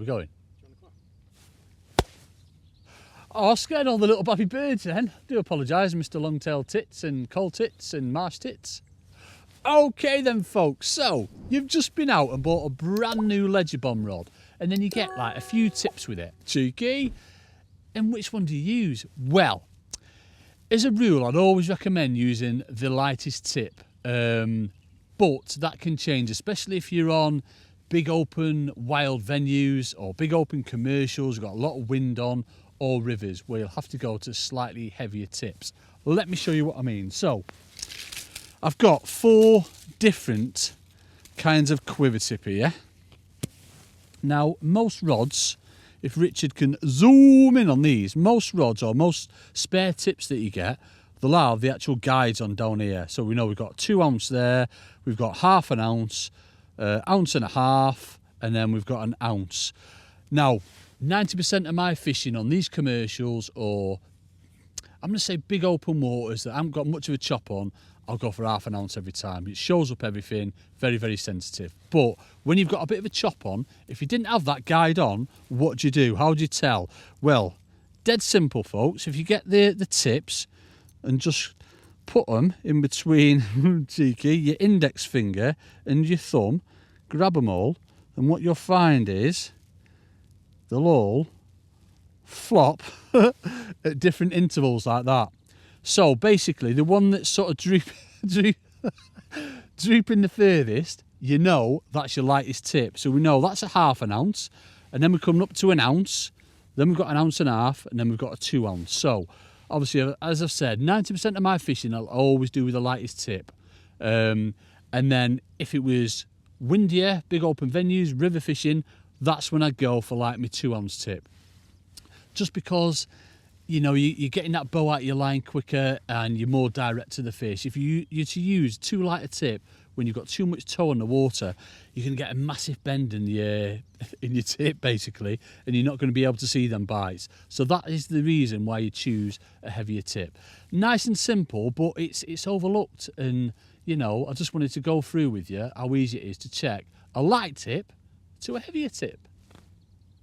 We're going. Oh, scared all the little baby birds then. Do apologise, Mr. Longtail Tits and Coal Tits and Marsh Tits. Okay then folks, so you've just been out and bought a brand new ledger bomb rod and then you get like a few tips with it. Cheeky. And which one do you use? Well, as a rule, I'd always recommend using the lightest tip. But that can change, especially if you're on big open wild venues or big open commercials, you've got a lot of wind on, or rivers where you'll have to go to slightly heavier tips. Let me show you what I mean. So I've got 4 different kinds of quiver tip here. Now most rods, if Richard can zoom in on these, most rods or most spare tips that you get, they'll have the actual guides on down here. So we know we've got 2 ounce there, we've got ½ an ounce, ounce and a half, and then we've got an ounce. Now 90% of my fishing on these commercials, or I'm going to say big open waters that I haven't got much of a chop on, I'll go for ½ an ounce every time. It shows up everything, very, very sensitive. But when you've got a bit of a chop on, if you didn't have that guide on, what do you do? How do you tell? Well, dead simple, folks. If you get the tips and just put them in between, cheeky, your index finger and your thumb, grab them all, and what you'll find is they'll all flop at different intervals like that. So basically the one that's sort of drooping the furthest, you know that's your lightest tip. So we know that's a ½ an ounce, and then we're coming up to an ounce, then we've got an ounce and a half, and then we've got a 2 ounce. So obviously, as I've said, 90% of my fishing I'll always do with the lightest tip. And then if it was windier, big open venues, river fishing, that's when I'd go for like my 2 ounce tip. Just because, you know, you're getting that bow out of your line quicker and you're more direct to the fish. If you're to use too light a tip when you've got too much tow on the water, you can get a massive bend in your tip basically, and you're not going to be able to see them bites. So that is the reason why you choose a heavier tip. Nice and simple, but it's overlooked. And you know, I just wanted to go through with you how easy it is to check a light tip to a heavier tip.